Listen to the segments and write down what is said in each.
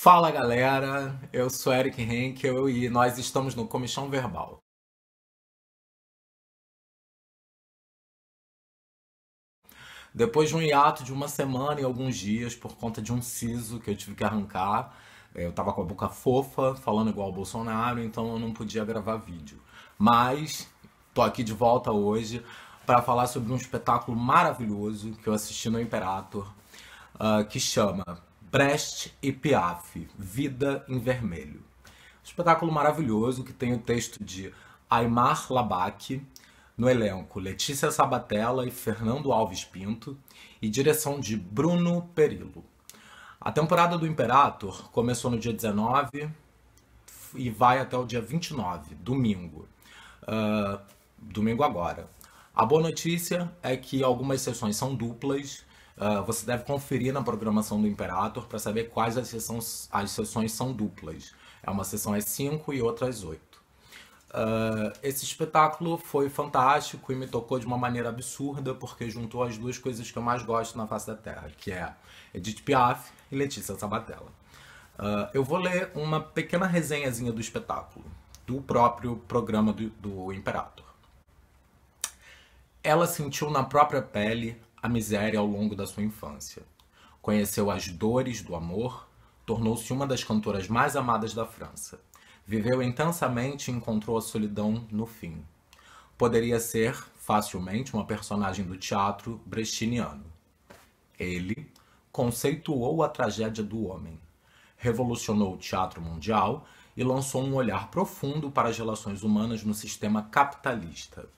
Fala galera, eu sou Eric Henkel e nós estamos no Comichão Verbal. Depois de um hiato de uma semana e alguns dias por conta de um siso que eu tive que arrancar, eu tava com a boca fofa, falando igual o Bolsonaro, então eu não podia gravar vídeo. Mas tô aqui de volta hoje para falar sobre um espetáculo maravilhoso que eu assisti no Imperator, que chama Brecht e Piaf, Vida em Vermelho. Espetáculo maravilhoso que tem o texto de Aimar Labaki, no elenco Letícia Sabatella e Fernando Alves Pinto, e direção de Bruno Perillo. A temporada do Imperator começou no dia 19 e vai até o dia 29, domingo. Domingo agora. A boa notícia é que algumas sessões são duplas. Você deve conferir na programação do Imperator para saber quais as sessões são duplas. É uma sessão às 5 e outra às 8. Esse espetáculo foi fantástico e me tocou de uma maneira absurda porque juntou as duas coisas que eu mais gosto na face da Terra, que é Edith Piaf e Letícia Sabatella. Eu vou ler uma pequena resenhazinha do espetáculo, do próprio programa do Imperator. Ela sentiu na própria pele a miséria ao longo da sua infância. Conheceu as dores do amor, tornou-se uma das cantoras mais amadas da França. Viveu intensamente e encontrou a solidão no fim. Poderia ser, facilmente, uma personagem do teatro brechtiniano. Ele conceituou a tragédia do homem, revolucionou o teatro mundial e lançou um olhar profundo para as relações humanas no sistema capitalista,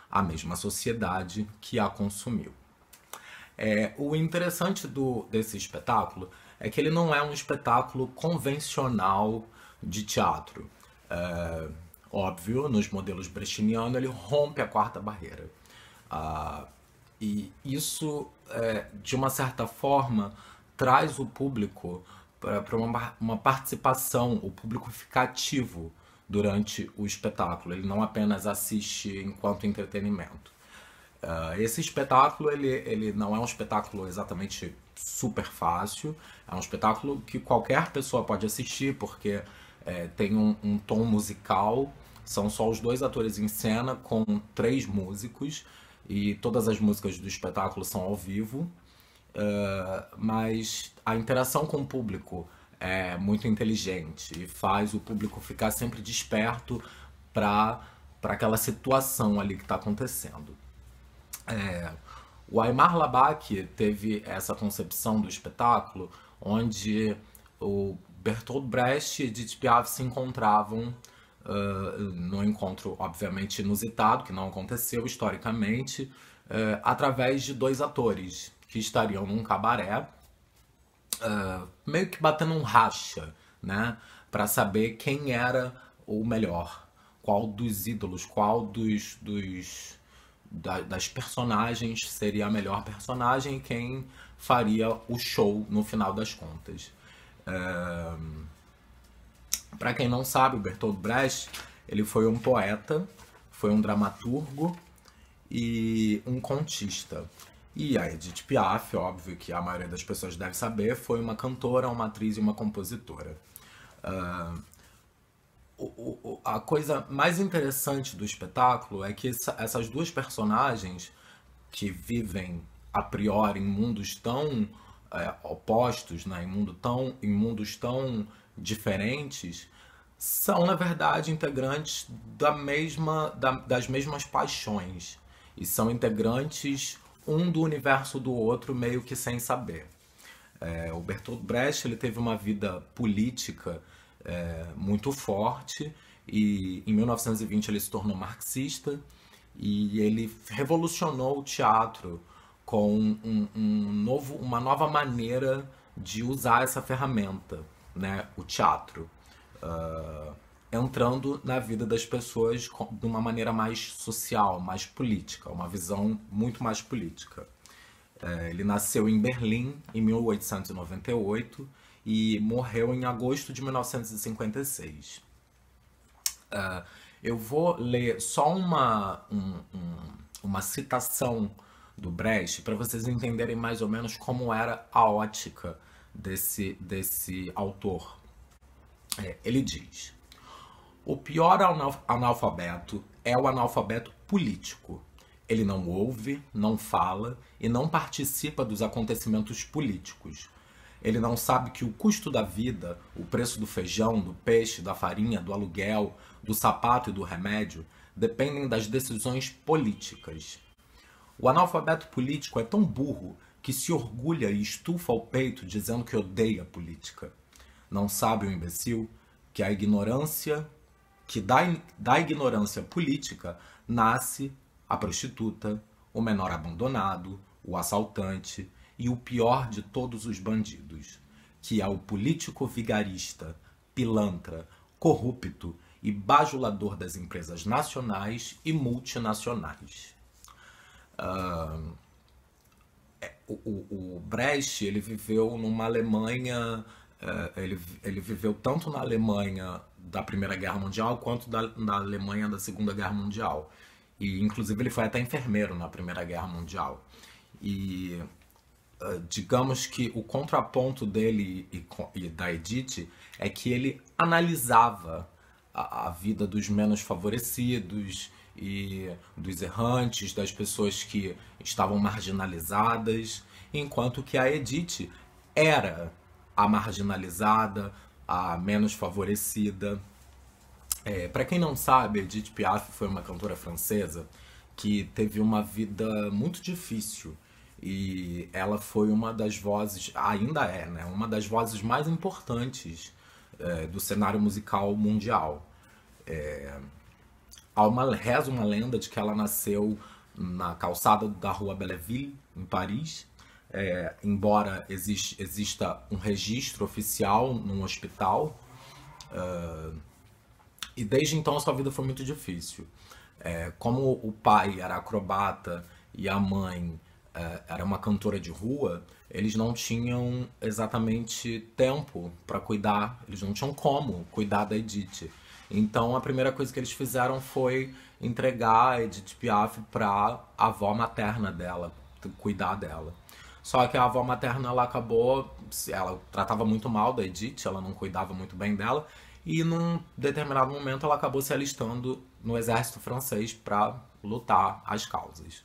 a mesma sociedade que a consumiu. O interessante desse espetáculo é que ele não é um espetáculo convencional de teatro. Óbvio, nos modelos brechtinianos ele rompe a quarta barreira. E isso, de uma certa forma, traz o público para uma participação, o público fica ativo durante o espetáculo, ele não apenas assiste enquanto entretenimento. Esse espetáculo, ele não é um espetáculo exatamente super fácil, é um espetáculo que qualquer pessoa pode assistir, porque tem um tom musical, são só os dois atores em cena com 3 músicos, e todas as músicas do espetáculo são ao vivo, mas a interação com o público é muito inteligente e faz o público ficar sempre desperto para aquela situação ali que está acontecendo. O Aimar Labaki teve essa concepção do espetáculo onde o Bertolt Brecht e Edith Piaf se encontravam num encontro obviamente inusitado, que não aconteceu historicamente, através de 2 atores que estariam num cabaré, meio que batendo um racha, né, para saber quem era o melhor, qual dos ídolos, qual das personagens seria a melhor personagem e quem faria o show no final das contas. Para quem não sabe, o Bertolt Brecht ele foi um poeta, foi um dramaturgo e um contista. E a Edith Piaf, óbvio que a maioria das pessoas deve saber, foi uma cantora, uma atriz e uma compositora. A coisa mais interessante do espetáculo é que essas 2 personagens que vivem a priori em mundos tão opostos, né, em mundos tão diferentes, são na verdade integrantes das mesmas paixões e são integrantes um do universo do outro meio que sem saber. O Bertolt Brecht ele teve uma vida política muito forte e em 1920 ele se tornou marxista e ele revolucionou o teatro com uma nova maneira de usar essa ferramenta, né, o teatro, entrando na vida das pessoas de uma maneira mais social, mais política, uma visão muito mais política. Ele nasceu em Berlim em 1898 e morreu em agosto de 1956. Eu vou ler só uma citação do Brecht para vocês entenderem mais ou menos como era a ótica desse autor. Ele diz: o pior analfabeto é o analfabeto político. Ele não ouve, não fala e não participa dos acontecimentos políticos. Ele não sabe que o custo da vida, o preço do feijão, do peixe, da farinha, do aluguel, do sapato e do remédio dependem das decisões políticas. O analfabeto político é tão burro que se orgulha e estufa o peito dizendo que odeia a política. Não sabe o imbecil que da ignorância política nasce a prostituta, o menor abandonado, o assaltante e o pior de todos os bandidos, que é o político vigarista, pilantra, corrupto e bajulador das empresas nacionais e multinacionais. O Brecht, ele viveu numa Alemanha, ele viveu tanto na Alemanha da Primeira Guerra Mundial quanto na Alemanha da Segunda Guerra Mundial. E, inclusive, ele foi até enfermeiro na Primeira Guerra Mundial. E digamos que o contraponto dele e da Edith é que ele analisava a vida dos menos favorecidos e dos errantes, das pessoas que estavam marginalizadas, enquanto que a Edith era a marginalizada, a menos favorecida. Para quem não sabe, Edith Piaf foi uma cantora francesa que teve uma vida muito difícil e ela foi uma das vozes, ainda é, né, uma das vozes mais importantes do cenário musical mundial. Reza uma lenda de que ela nasceu na calçada da Rua Belleville, em Paris, embora exista um registro oficial num hospital. E desde então a sua vida foi muito difícil. Como o pai era acrobata e a mãe era uma cantora de rua, eles não tinham exatamente tempo para cuidar, eles não tinham como cuidar da Edith. Então a primeira coisa que eles fizeram foi entregar a Edith Piaf para a avó materna dela, cuidar dela. Só que a avó materna, ela tratava muito mal da Edith, ela não cuidava muito bem dela, e num determinado momento ela acabou se alistando no exército francês para lutar as causas.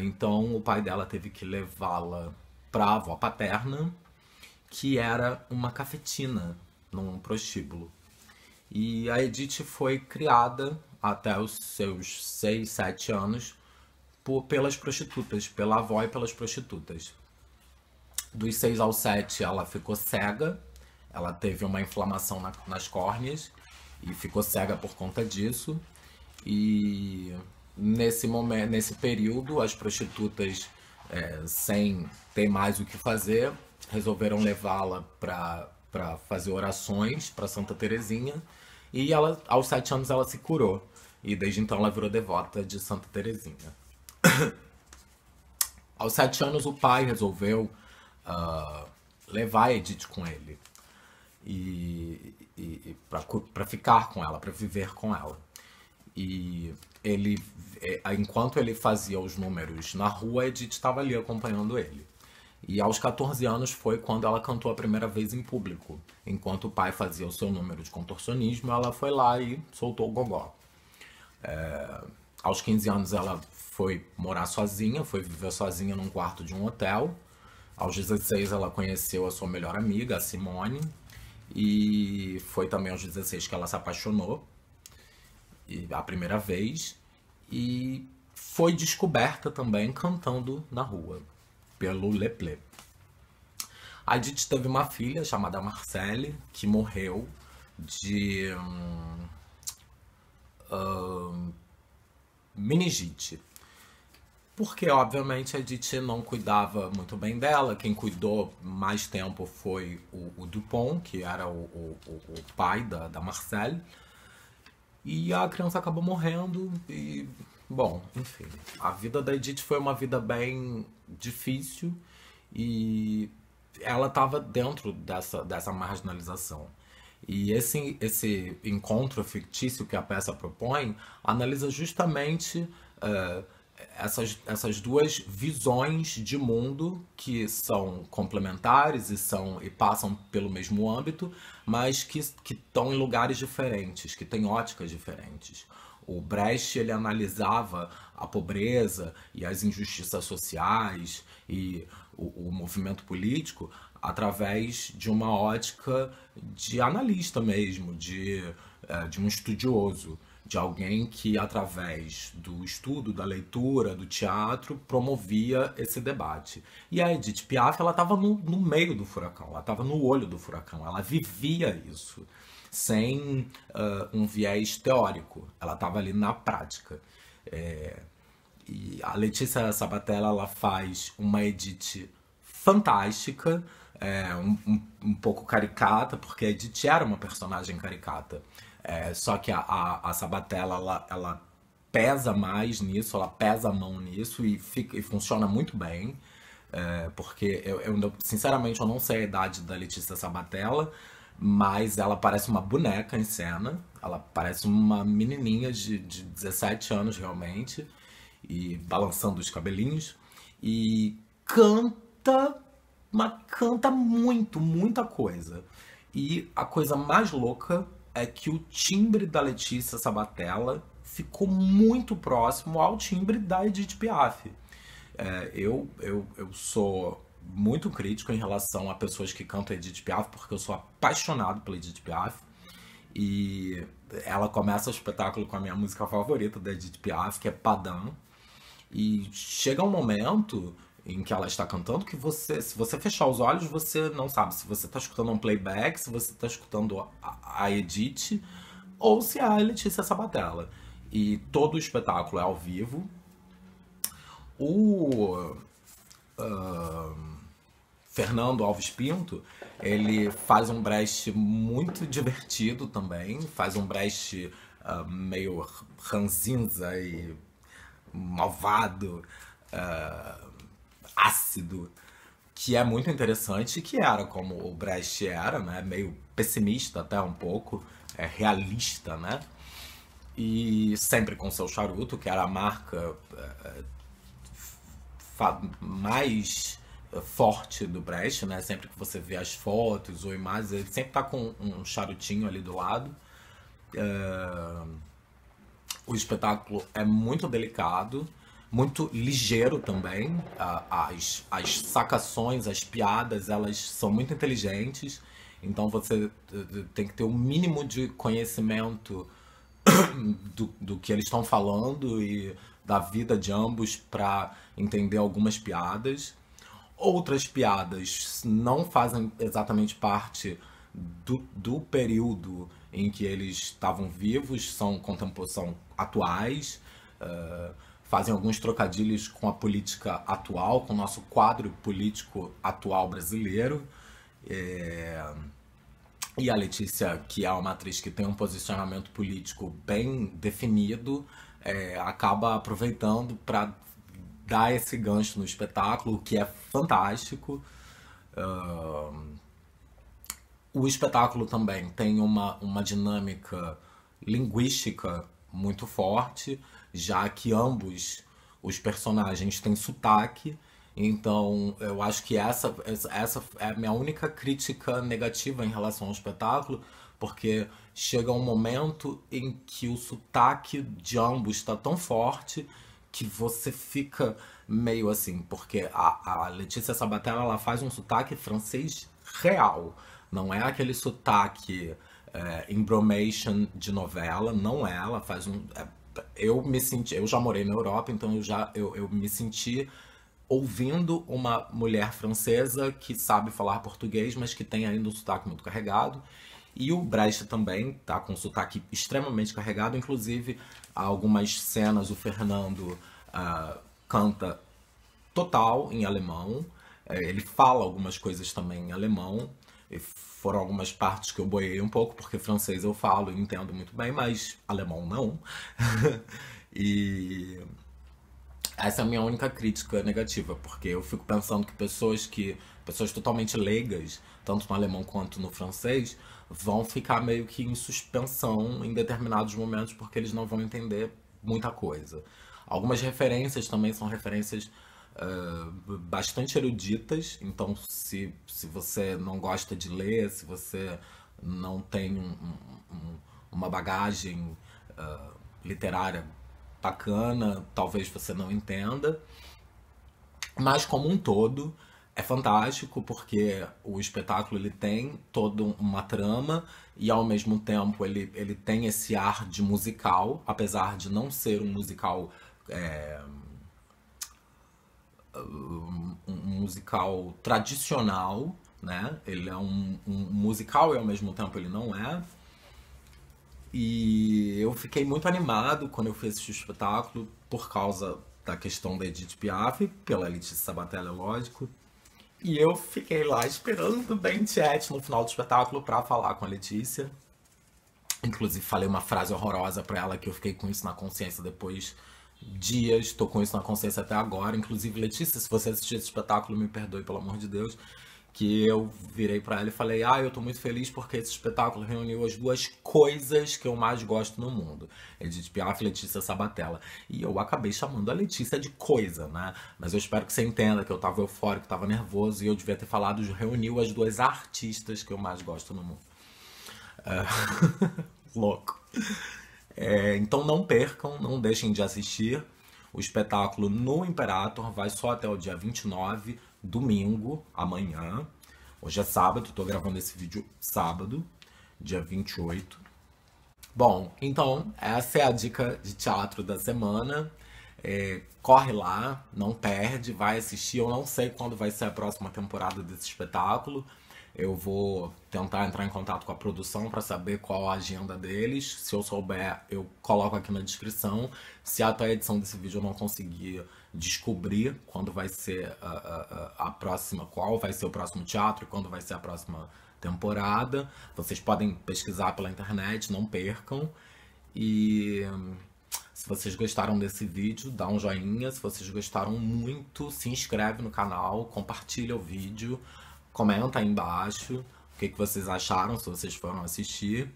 Então o pai dela teve que levá-la para a avó paterna, que era uma cafetina num prostíbulo. E a Edith foi criada até os seus 6, 7 anos pelas prostitutas, pela avó e pelas prostitutas. Dos 6 aos 7 ela ficou cega, ela teve uma inflamação nas córneas e ficou cega por conta disso. E nesse período, as prostitutas, sem ter mais o que fazer, resolveram levá-la para fazer orações para Santa Teresinha. E ela, aos 7 anos ela se curou. E desde então ela virou devota de Santa Teresinha. Aos 7 anos o pai resolveu levar a Edith com ele. E para ficar com ela, para viver com ela. E enquanto ele fazia os números na rua, a Edith estava ali acompanhando ele. E aos 14 anos foi quando ela cantou a primeira vez em público. Enquanto o pai fazia o seu número de contorcionismo, ela foi lá e soltou o gogó. Aos 15 anos ela foi morar sozinha, foi viver sozinha num quarto de um hotel. Aos 16 ela conheceu a sua melhor amiga, a Simone. E foi também aos 16 que ela se apaixonou, a primeira vez. E foi descoberta também cantando na rua, pelo Leplé. A Edith teve uma filha chamada Marcelle, que morreu de meningite. Porque, obviamente, a Edith não cuidava muito bem dela. Quem cuidou mais tempo foi o Dupont, que era o pai da Marcelle. E a criança acabou morrendo e, bom, enfim. A vida da Edith foi uma vida bem difícil e ela estava dentro dessa marginalização. E esse encontro fictício que a peça propõe analisa justamente essas duas visões de mundo que são complementares e passam pelo mesmo âmbito, mas que estão em lugares diferentes, que têm óticas diferentes. O Brecht ele analisava a pobreza e as injustiças sociais e o movimento político através de uma ótica de analista mesmo, de um estudioso, de alguém que, através do estudo, da leitura, do teatro, promovia esse debate. E a Edith Piaf, ela estava no meio do furacão, ela estava no olho do furacão, ela vivia isso, sem um viés teórico, ela estava ali na prática. E a Letícia Sabatella, ela faz uma Edith fantástica, um pouco caricata, porque a Edith era uma personagem caricata. Só que a Sabatella, ela pesa mais nisso, ela pesa a mão nisso e funciona muito bem. Porque sinceramente eu não sei a idade da Letícia Sabatella, mas ela parece uma boneca em cena. Ela parece uma menininha de 17 anos realmente, e balançando os cabelinhos. E canta, mas canta muito, muita coisa. E a coisa mais louca é que o timbre da Letícia Sabatella ficou muito próximo ao timbre da Edith Piaf. Eu sou muito crítico em relação a pessoas que cantam Edith Piaf, porque eu sou apaixonado pela Edith Piaf. E ela começa o espetáculo com a minha música favorita da Edith Piaf, que é Padam. E chega um momento em que ela está cantando que se você fechar os olhos, você não sabe se você está escutando um playback, se você está escutando a Edith ou se é a Letícia Sabatella. E todo o espetáculo é ao vivo. O Fernando Alves Pinto, ele faz um Brecht muito divertido também, faz um Brecht meio ranzinza e malvado, ácido, que é muito interessante, que era como o Brecht era, né? Meio pessimista até um pouco, realista, né? E sempre com seu charuto, que era a marca mais forte do Brecht, né? Sempre que você vê as fotos ou imagens, ele sempre tá com um charutinho ali do lado. O espetáculo é muito delicado, muito ligeiro também. As sacações, as piadas, elas são muito inteligentes. Então você tem que ter o mínimo de conhecimento do que eles estão falando e da vida de ambos para entender algumas piadas. Outras piadas não fazem exatamente parte do período em que eles estavam vivos, são atuais, fazem alguns trocadilhos com a política atual, com o nosso quadro político atual brasileiro. E a Letícia, que é uma atriz que tem um posicionamento político bem definido, acaba aproveitando para dar esse gancho no espetáculo, o que é fantástico. O espetáculo também tem uma dinâmica linguística muito forte, já que ambos os personagens têm sotaque. Então, eu acho que essa é a minha única crítica negativa em relação ao espetáculo, porque chega um momento em que o sotaque de ambos está tão forte que você fica meio assim, porque a Letícia Sabatella, ela faz um sotaque francês real, não é aquele sotaque embromation de novela, não é, ela faz eu já morei na Europa, então eu me senti ouvindo uma mulher francesa que sabe falar português, mas que tem ainda um sotaque muito carregado. E o Brecht também tá com um sotaque extremamente carregado, inclusive algumas cenas o Fernando canta total em alemão. Ele fala algumas coisas também em alemão. E foram algumas partes que eu boiei um pouco, porque francês eu falo e entendo muito bem, mas alemão não. E essa é a minha única crítica negativa, porque eu fico pensando que pessoas totalmente leigas, tanto no alemão quanto no francês, vão ficar meio que em suspensão em determinados momentos, porque eles não vão entender muita coisa. Algumas referências também são referências bastante eruditas, então se você não gosta de ler, se você não tem uma bagagem literária bacana, talvez você não entenda. Mas como um todo, é fantástico porque o espetáculo ele tem toda uma trama e ao mesmo tempo ele tem esse ar de musical, apesar de não ser um musical um musical tradicional, né? Ele é um musical e ao mesmo tempo ele não é. E eu fiquei muito animado quando eu fiz esse espetáculo por causa da questão da Edith Piaf, pela Letícia Sabatella, é lógico. E eu fiquei lá esperando bem chat no final do espetáculo pra falar com a Letícia. Inclusive falei uma frase horrorosa pra ela que eu fiquei com isso na consciência depois dias, tô com isso na consciência até agora. Inclusive, Letícia, se você assistir esse espetáculo, me perdoe, pelo amor de Deus. Que eu virei pra ela e falei: ah, eu tô muito feliz porque esse espetáculo reuniu as duas coisas que eu mais gosto no mundo: Edith Piaf e Letícia Sabatella. E eu acabei chamando a Letícia de coisa, né? Mas eu espero que você entenda que eu tava eufórico, tava nervoso e eu devia ter falado reuniu as duas artistas que eu mais gosto no mundo. Louco. Então não percam, não deixem de assistir. O espetáculo no Imperator vai só até o dia 29, domingo, amanhã. Hoje é sábado, tô gravando esse vídeo sábado, dia 28. Bom, então essa é a dica de teatro da semana. Corre lá, não perde, vai assistir. Eu não sei quando vai ser a próxima temporada desse espetáculo. Eu vou tentar entrar em contato com a produção para saber qual a agenda deles. Se eu souber, eu coloco aqui na descrição. Se até a edição desse vídeo eu não conseguir descobrir quando vai ser a próxima, qual vai ser o próximo teatro e quando vai ser a próxima temporada, vocês podem pesquisar pela internet, não percam. E se vocês gostaram desse vídeo, dá um joinha. Se vocês gostaram muito, se inscreve no canal, compartilha o vídeo. Comenta aí embaixo o que vocês acharam, se vocês foram assistir.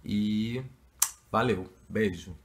E valeu, beijo.